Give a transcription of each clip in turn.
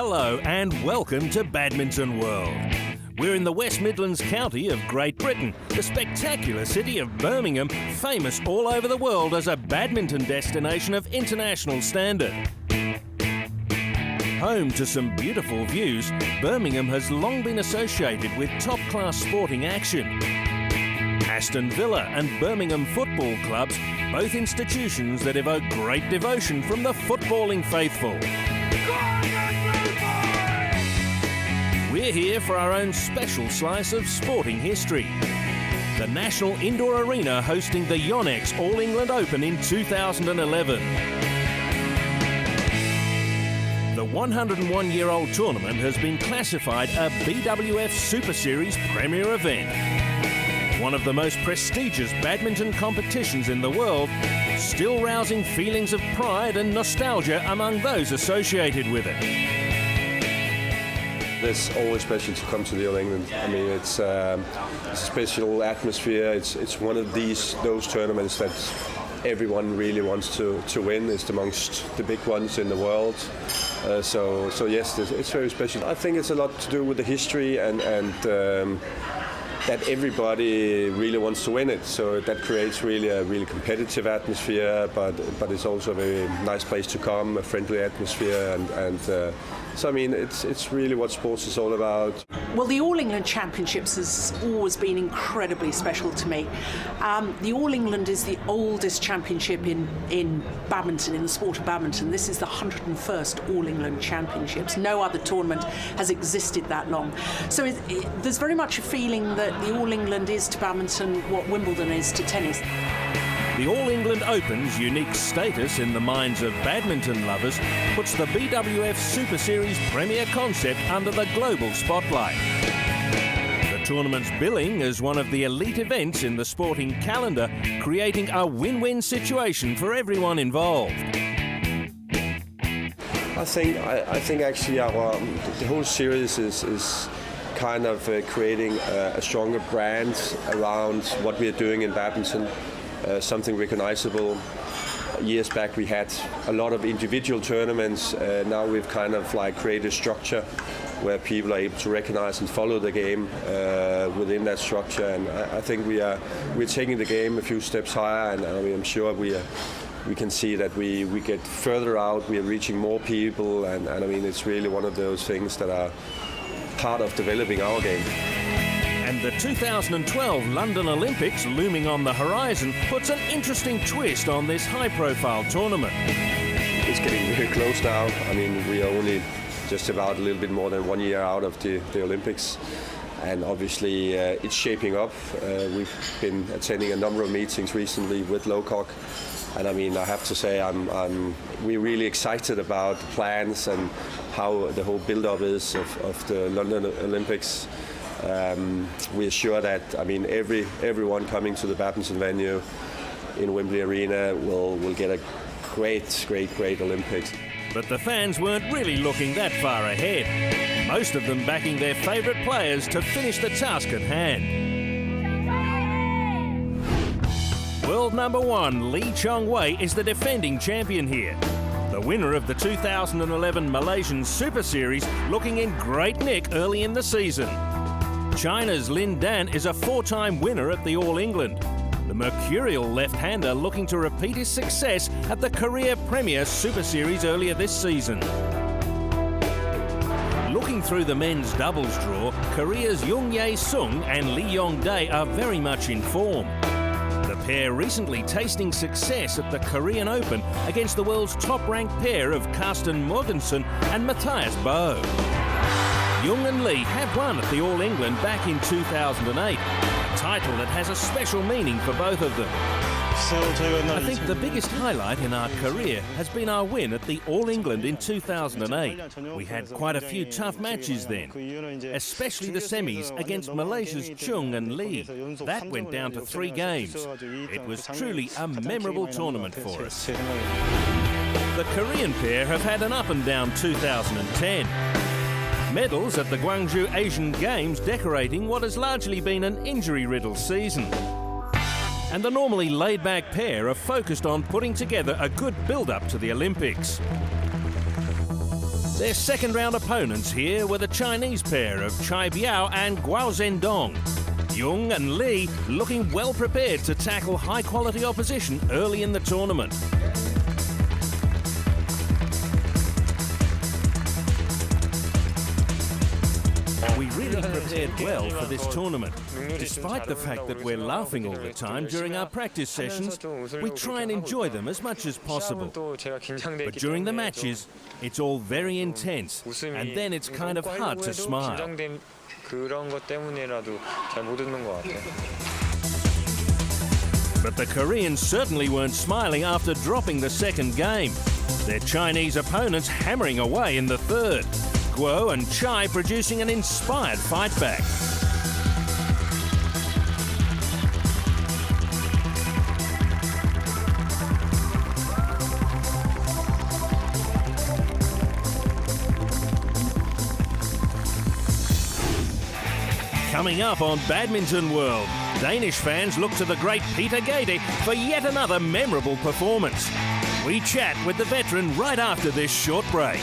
Hello and welcome to Badminton World. We're in the West Midlands county of Great Britain, the spectacular city of Birmingham, famous all over the world as a badminton destination of international standard. Home to some beautiful views, Birmingham has long been associated with top-class sporting action. Aston Villa and Birmingham football clubs, both institutions that evoke great devotion from the footballing faithful. We're here for our own special slice of sporting history. The National Indoor Arena hosting the Yonex All England Open in 2011. The 101-year-old tournament has been classified a BWF Superseries premier event. One of the most prestigious badminton competitions in the world, still rousing feelings of pride and nostalgia among those associated with it. It's always special to come to the All England. I mean, it's a special atmosphere. It's one of those tournaments that everyone really wants to win. It's amongst the big ones in the world. So yes, it's very special. I think it's a lot to do with the history and that everybody really wants to win it. So that creates really a really competitive atmosphere, but it's also a very nice place to come, a friendly atmosphere, and so I mean it's really what sports is all about. Well, the All England Championships has always been incredibly special to me. The All England is the oldest championship in badminton, in the sport of badminton. This is the 101st All England Championships. No other tournament has existed that long. So there's very much a feeling that the All England is to badminton what Wimbledon is to tennis. The All England Open's unique status in the minds of badminton lovers puts the BWF Superseries premier concept under the global spotlight. The tournament's billing as one of the elite events in the sporting calendar, creating a win-win situation for everyone involved. I think actually the whole series is kind of creating a stronger brand around what we are doing in badminton. Something recognizable. Years back we had a lot of individual tournaments. Now we've kind of like created a structure where people are able to recognize and follow the game within that structure. And I think we're taking the game a few steps higher, and I'm sure we can see that we get further out. We are reaching more people, and I mean it's really one of those things that are part of developing our game. And the 2012 London Olympics looming on the horizon puts an interesting twist on this high-profile tournament. It's getting very close now. I mean, we are only just about a little bit more than 1 year out of the Olympics. And obviously it's shaping up. We've been attending a number of meetings recently with Locock. And I mean, I have to say, we're really excited about the plans and how the whole build-up is of the London Olympics. We're sure that everyone coming to the badminton venue in Wembley Arena will get a great Olympics. But the fans weren't really looking that far ahead. Most of them backing their favourite players to finish the task at hand. World number 1 Lee Chong-wei is the defending champion here. The winner of the 2011 Malaysian Super Series looking in great nick early in the season. China's Lin Dan is a 4-time winner at the All England. The mercurial left-hander looking to repeat his success at the Korea Premier Super Series earlier this season. Looking through the men's doubles draw, Korea's Jung Jae Sung and Yong Dae are very much in form. The pair recently tasting success at the Korean Open against the world's top-ranked pair of Karsten Morgensen and Matthias Boe. Jung and Lee have won at the All England back in 2008, a title that has a special meaning for both of them. I think the biggest highlight in our career has been our win at the All England in 2008. We had quite a few tough matches then, especially the semis against Malaysia's Chung and Lee. That went down to 3 games. It was truly a memorable tournament for us. The Korean pair have had an up-and-down 2010. Medals at the Gwangju Asian Games decorating what has largely been an injury-riddled season. And the normally laid-back pair are focused on putting together a good build-up to the Olympics. Their second round opponents here were the Chinese pair of Chai Biao and Guo Zhendong. Jung and Lee looking well prepared to tackle high quality opposition early in the tournament. We really prepared well for this tournament. Despite the fact that we're laughing all the time during our practice sessions, we try and enjoy them as much as possible. But during the matches, it's all very intense, and then it's kind of hard to smile. But the Koreans certainly weren't smiling after dropping the second game. Their Chinese opponents hammering away in the third. Guo and Chai producing an inspired fight back. Coming up on Badminton World, Danish fans look to the great Hoeg Gade for yet another memorable performance. We chat with the veteran right after this short break.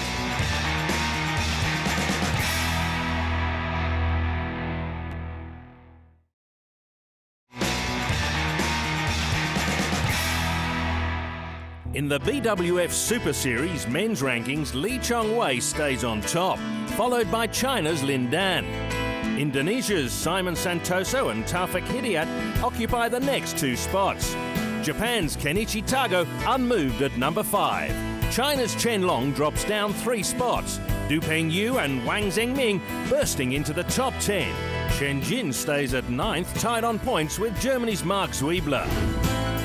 In the BWF Superseries men's rankings, Lee Chong-wei stays on top, followed by China's Lin Dan. Indonesia's Simon Santoso and Taufik Hidayat occupy the next two spots. Japan's Kenichi Tago unmoved at number 5. China's Chen Long drops down 3 spots. Du Pengyu and Wang Zhengming bursting into the top 10. Chen Jin stays at 9th, tied on points with Germany's Mark Zwiebler.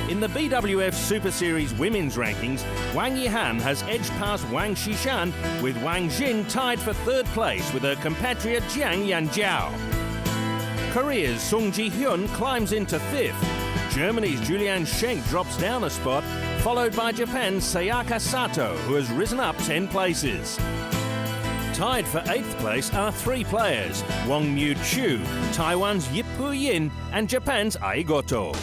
In the BWF Super Series women's rankings, Wang Yihan has edged past Wang Xishan, with Wang Jin tied for 3rd place with her compatriot Jiang Yanjiao. Korea's Sung Ji-hyun climbs into 5th. Germany's Julian Schenk drops down a spot, followed by Japan's Sayaka Sato, who has risen up 10 places. Tied for 8th place are 3 players, Wong Mu Chu, Taiwan's Yip Pu Yin, and Japan's Ai Goto.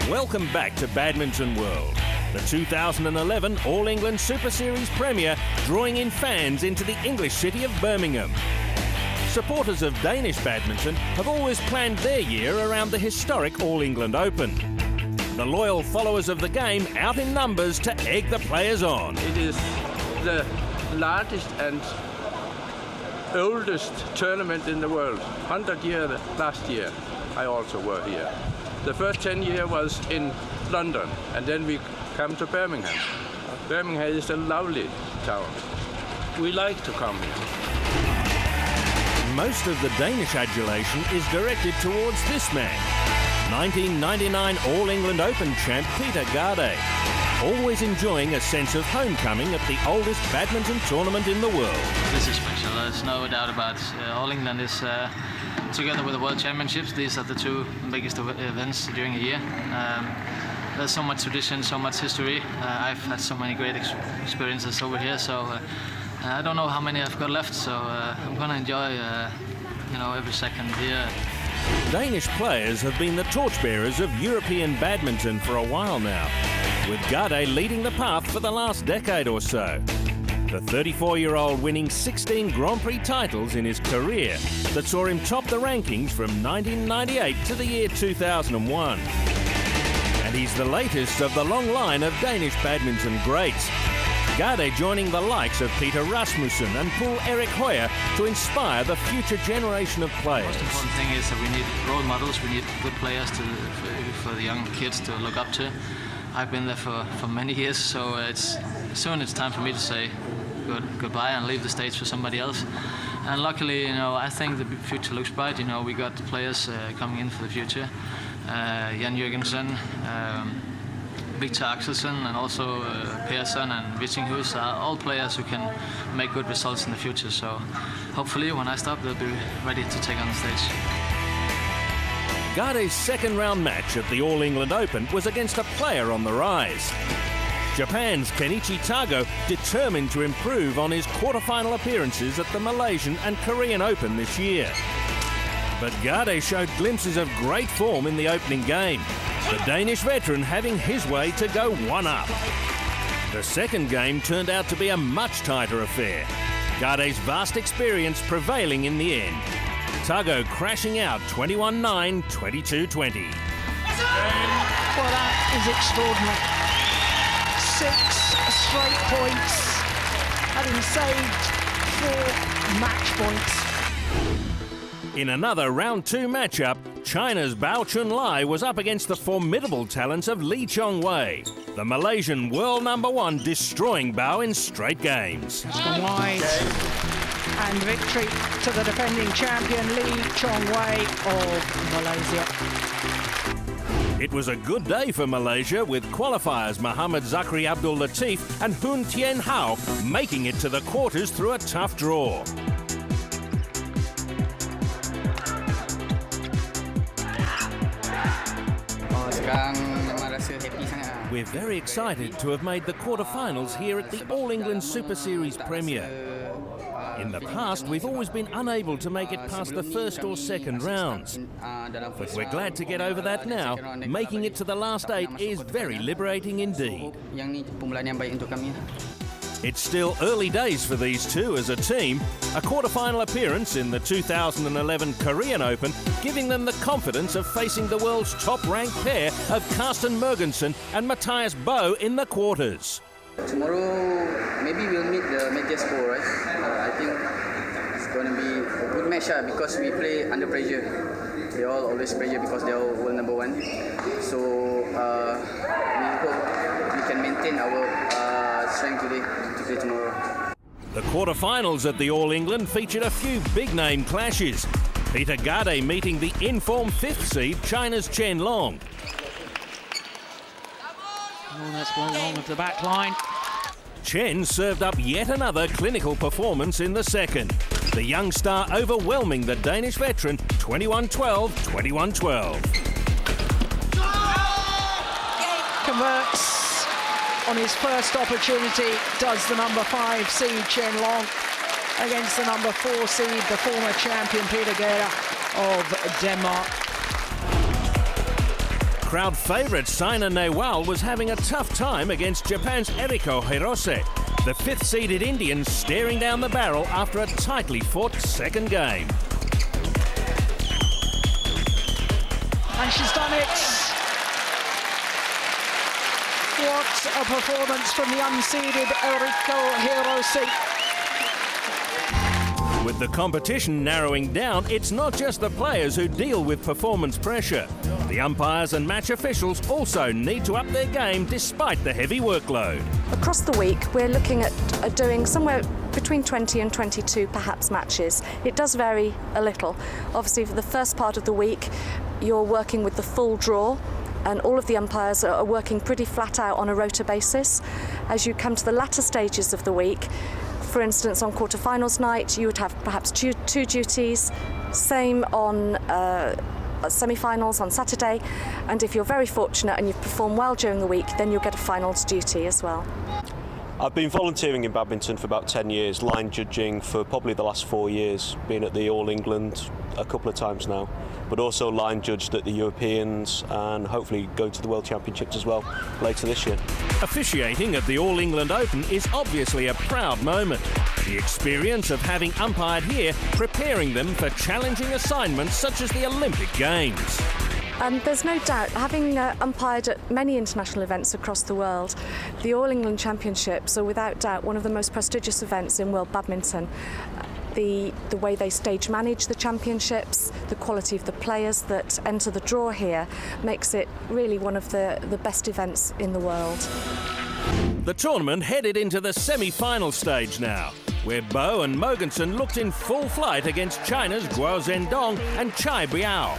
Welcome back to Badminton World, the 2011 All England Super Series premiere drawing in fans into the English city of Birmingham. Supporters of Danish badminton have always planned their year around the historic All England Open. The loyal followers of the game out in numbers to egg the players on. It is the largest and oldest tournament in the world. 100 years last year, I also were here. The first 10 years was in London, and then we come to Birmingham. Birmingham is a lovely town. We like to come here. Most of the Danish adulation is directed towards this man, 1999 All England Open champ Peter Gade, always enjoying a sense of homecoming at the oldest badminton tournament in the world. This is special, there's no doubt about it. All England is together with the World Championships. These are the 2 biggest events during a year. There's so much tradition, so much history. I've had so many great experiences over here, so I don't know how many I've got left, so I'm going to enjoy every second here. Danish players have been the torchbearers of European badminton for a while now, with Gade leading the path for the last decade or so. The 34-year-old winning 16 Grand Prix titles in his career that saw him top the rankings from 1998 to the year 2001. And he's the latest of the long line of Danish badminton greats. Gade joining the likes of Peter Rasmussen and Poul Erik Høyer to inspire the future generation of players. The most important thing is that we need role models, we need good players for the young kids to look up to. I've been there for many years, so soon it's time for me to say goodbye and leave the stage for somebody else. And luckily, I think the future looks bright. We got players coming in for the future. Jan Jørgensen, Victor Axelsen, and also Persson and Vittinghus are all players who can make good results in the future. So hopefully when I stop, they'll be ready to take on the stage. Gade's second round match at the All England Open was against a player on the rise. Japan's Kenichi Tago determined to improve on his quarterfinal appearances at the Malaysian and Korean Open this year. But Gade showed glimpses of great form in the opening game, the Danish veteran having his way to go 1-up. The second game turned out to be a much tighter affair. Gade's vast experience prevailing in the end. Tago crashing out 21-9, 22-20. Well, that is extraordinary. 6 straight points, having saved 4 match points. In another round 2 matchup, China's Bao Chunlai was up against the formidable talents of Lee Chong-wei, the Malaysian world #1 destroying Bao in straight games. It's gone wide. And victory to the defending champion Lee Chong-wei of Malaysia. It was a good day for Malaysia, with qualifiers Mohd Zakry Abdul Latif and Hun Tien Hao making it to the quarters through a tough draw. We're very excited to have made the quarterfinals here at the All England Superseries premiere. In the past, we've always been unable to make it past the first or second rounds. But we're glad to get over that now. Making it to the last 8 is very liberating indeed. It's still early days for these two as a team. A quarter-final appearance in the 2011 Korean Open, giving them the confidence of facing the world's top-ranked pair of Carsten Mogensen and Matthias Bo in the quarters. Tomorrow, maybe we'll meet the Matthias Bo, right? I think it's going to be a good match because we play under pressure. They all always pressure because they're all world #1. So we hope we can maintain our strength today to play tomorrow. The quarterfinals at the All England featured a few big-name clashes. Peter Gade meeting the in-form 5th seed China's Chen Long. Oh, that's well long of the back line. Chen served up yet another clinical performance in the second. The young star overwhelming the Danish veteran 21-12, 21-12. Converts on his first opportunity, does the #5 seed Chen Long against the #4 seed, the former champion Peter Gade of Denmark. Crowd favourite Saina Nehwal was having a tough time against Japan's Eriko Hirose. The 5th-seeded Indian staring down the barrel after a tightly fought second game. And she's done it. What a performance from the unseeded Eriko Hirose. With the competition narrowing down, it's not just the players who deal with performance pressure. The umpires and match officials also need to up their game despite the heavy workload. Across the week, we're looking at doing somewhere between 20 and 22 perhaps matches. It does vary a little. Obviously, for the first part of the week, you're working with the full draw, and all of the umpires are working pretty flat out on a rota basis. As you come to the latter stages of the week, for instance, on quarterfinals night, you would have perhaps two duties, same on semi-finals on Saturday, and if you're very fortunate and you've performed well during the week, then you'll get a finals duty as well. I've been volunteering in badminton for about 10 years, line judging for probably the last 4 years, been at the All England a couple of times now, but also line judged at the Europeans and hopefully going to the World Championships as well later this year. Officiating at the All England Open is obviously a proud moment. The experience of having umpired here preparing them for challenging assignments such as the Olympic Games. There's no doubt, having umpired at many international events across the world, the All England Championships are without doubt one of the most prestigious events in world badminton. The way they stage manage the championships, the quality of the players that enter the draw here makes it really one of the best events in the world. The tournament headed into the semi-final stage now, where Bo and Mogensen looked in full flight against China's Guo Zhendong and Chai Biao.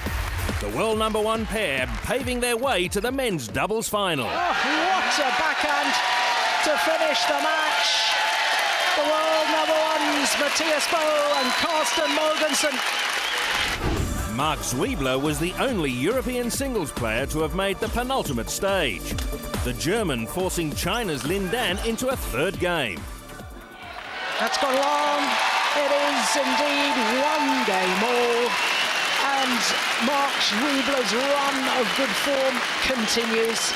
The world #1 pair paving their way to the men's doubles final. Oh, what a backhand to finish the match. The world #1s, Matthias Bo and Carsten Mogensen. Mark Zwiebler was the only European singles player to have made the penultimate stage. The German forcing China's Lin Dan into a third game. That's gone long. It is indeed one game all. And Mark Zwiebler's run of good form continues.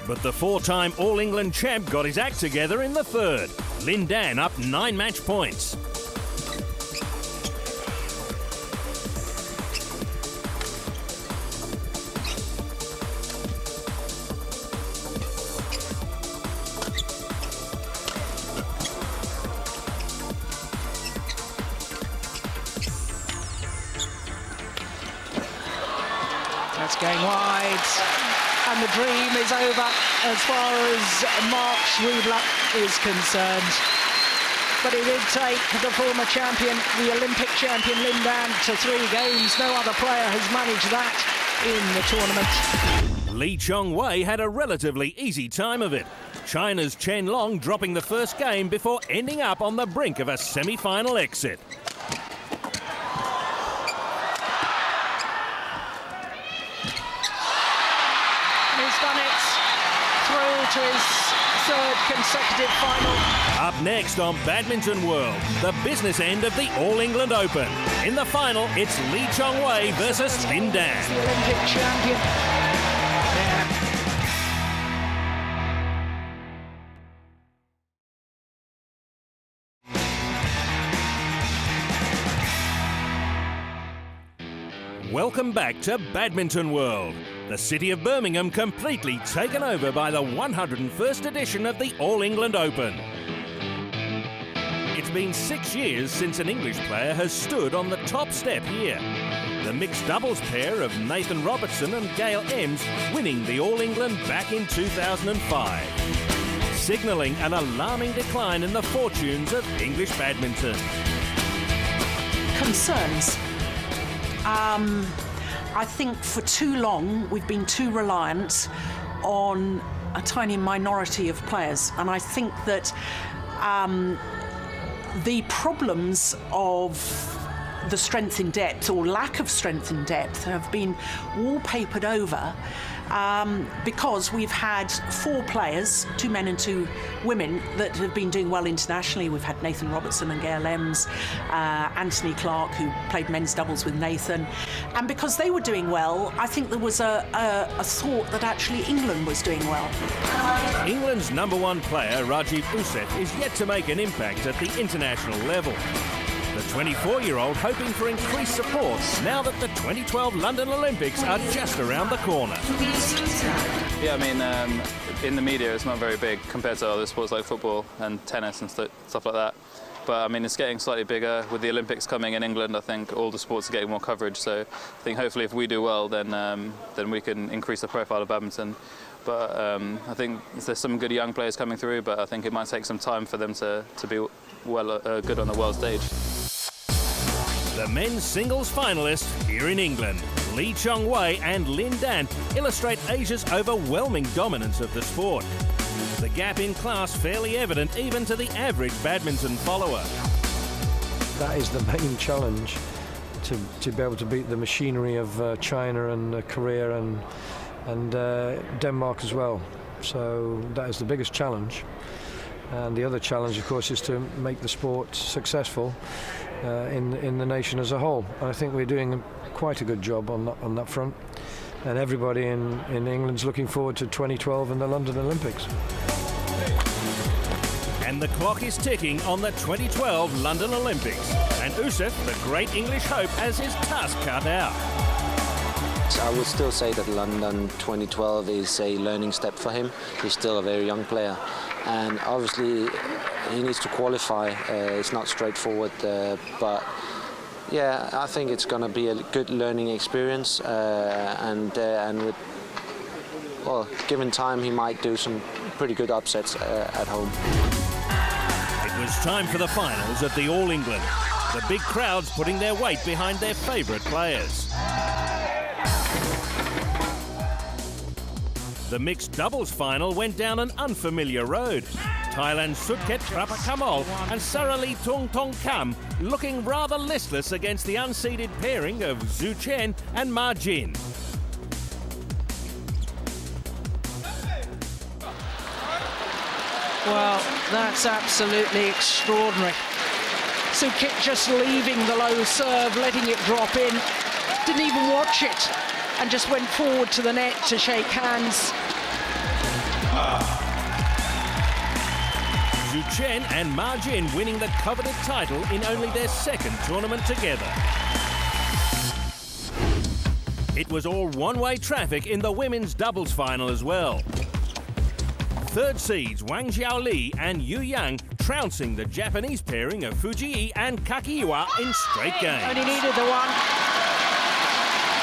But the four-time All-England champ got his act together in the third. Lin Dan up 9 match points. That's going wide, and the dream is over as far as Mark Schroedler is concerned. But it did take the former champion, the Olympic champion Lin Dan, to 3 games. No other player has managed that in the tournament. Lee Chong-wei had a relatively easy time of it. China's Chen Long dropping the first game before ending up on the brink of a semi-final exit. To his third consecutive final. Up next on Badminton World, the business end of the All-England Open. In the final, it's Lee Chong-wei versus Lin Dan. The Olympic champion. Welcome back to Badminton World. The city of Birmingham completely taken over by the 101st edition of the All-England Open. It's been 6 years since an English player has stood on the top step here. The mixed doubles pair of Nathan Robertson and Gail Ems winning the All-England back in 2005, signalling an alarming decline in the fortunes of English badminton. Concerns. I think for too long we've been too reliant on a tiny minority of players, and I think that the problems of the strength in depth or lack of strength in depth have been wallpapered over because we've had 4 players, 2 men and 2 women, that have been doing well internationally. We've had Nathan Robertson and Gail Ems, Anthony Clark, who played men's doubles with Nathan. And because they were doing well, I think there was a thought that actually England was doing well. England's #1 player, Rajiv Ouseph, is yet to make an impact at the international level. The 24-year-old hoping for increased support now that the 2012 London Olympics are just around the corner. Yeah, I mean, in the media it's not very big compared to other sports like football and tennis and stuff like that. But I mean, it's getting slightly bigger. With the Olympics coming in England, I think all the sports are getting more coverage. So I think hopefully if we do well, then we can increase the profile of badminton. But I think there's some good young players coming through, but I think it might take some time for them to be well good on the world stage. The men's singles finalists here in England, Lee Chong-wei and Lin Dan, illustrate Asia's overwhelming dominance of the sport. The gap in class fairly evident even to the average badminton follower. That is the main challenge, to be able to beat the machinery of China and Korea and Denmark as well. So that is the biggest challenge. And the other challenge, of course, is to make the sport successful in the nation as a whole. And I think we're doing quite a good job on that front. And everybody in England's looking forward to 2012 and the London Olympics. And the clock is ticking on the 2012 London Olympics. And Ouseph, the great English hope, has his task cut out. I would still say that London 2012 is a learning step for him. He's still a very young player. And obviously he needs to qualify. It's not straightforward, but yeah, I think it's going to be a good learning experience. And with, well, given time, he might do some pretty good upsets at home. It was time for the finals at the All England. The big crowds putting their weight behind their favourite players. The mixed doubles final went down an unfamiliar road. Thailand's Sutket Prapakamal and Saralee Tongtongkam looking rather listless against the unseeded pairing of Zhu Chen and Ma Jin. Well, that's absolutely extraordinary. Sutket just leaving the low serve, letting it drop in, didn't even watch it, and just went forward to the net to shake hands. Zhu Chen and Ma Jin winning the coveted title in only their second tournament together. It was all one-way traffic in the women's doubles final as well. Third seeds Wang Xiaoli and Yu Yang trouncing the Japanese pairing of Fujii and Kakiiwa in straight games. Only needed the one.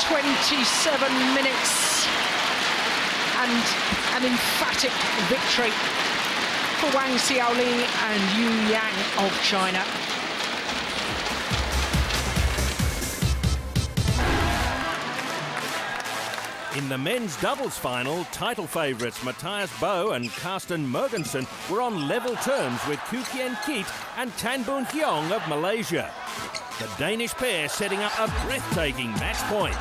27 minutes and an emphatic victory for Wang Xiaoli and Yu Yang of China. In the men's doubles final, title favourites Matthias Boe and Karsten Mogensen were on level terms with Koo Kien Keat and Tan Boon Hyong of Malaysia. The Danish pair setting up a breathtaking match point.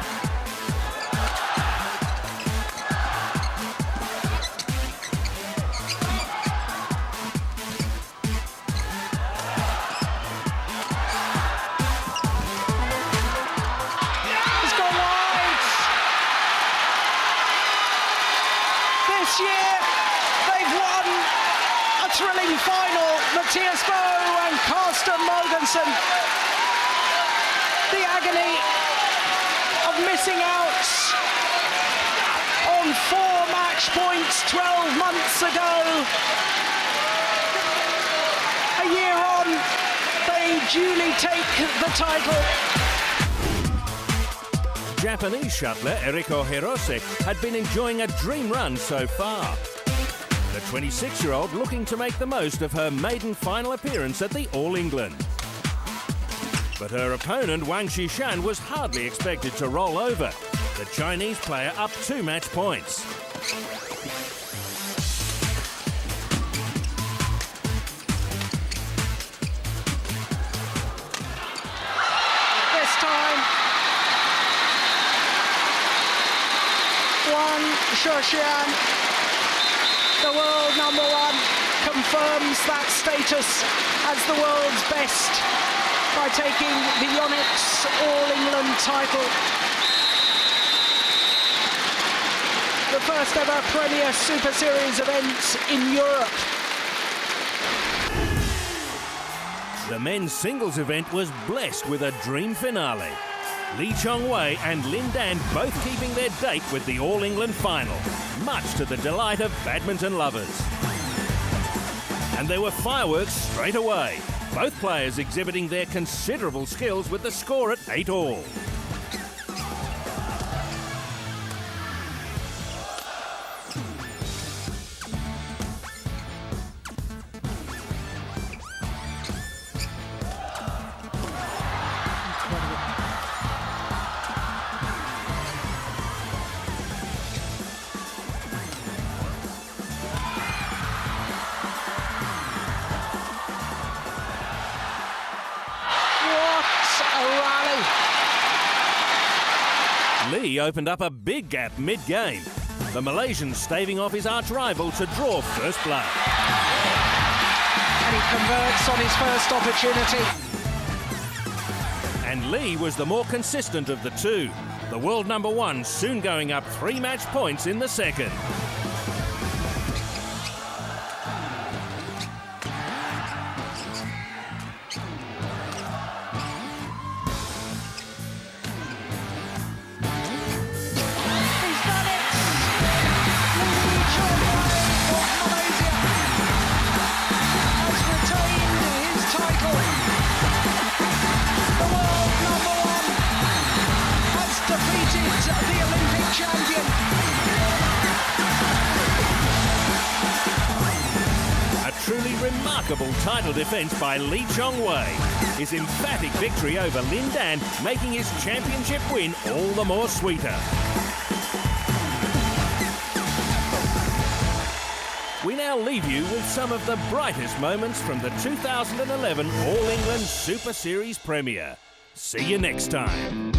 This year, they've won a thrilling final. Matthias Boe and Karsten Mogensen. The agony of missing out on 4 match points 12 months ago. A year on, they duly take the title. Japanese shuttler Eriko Hirose had been enjoying a dream run so far. The 26-year-old looking to make the most of her maiden final appearance at the All England. But her opponent Wang Xishan was hardly expected to roll over. The Chinese player up 2 match points. This time, Wang Xishan, the world number 1, confirms that status as the world's best by taking the Yonex All-England title. The first ever Premier Super Series event in Europe. The men's singles event was blessed with a dream finale. Lee Chong-wei and Lin Dan both keeping their date with the All England final, much to the delight of badminton lovers. And there were fireworks straight away, both players exhibiting their considerable skills with the score at 8-all. Lee opened up a big gap mid-game. The Malaysian staving off his arch-rival to draw first blood. And he converts on his first opportunity. And Lee was the more consistent of the two. The world number 1 soon going up 3 match points in the second. Remarkable title defence by Lee Chong-wei. His emphatic victory over Lin Dan making his championship win all the more sweeter. We now leave you with some of the brightest moments from the 2011 All England Super Series premiere. See you next time.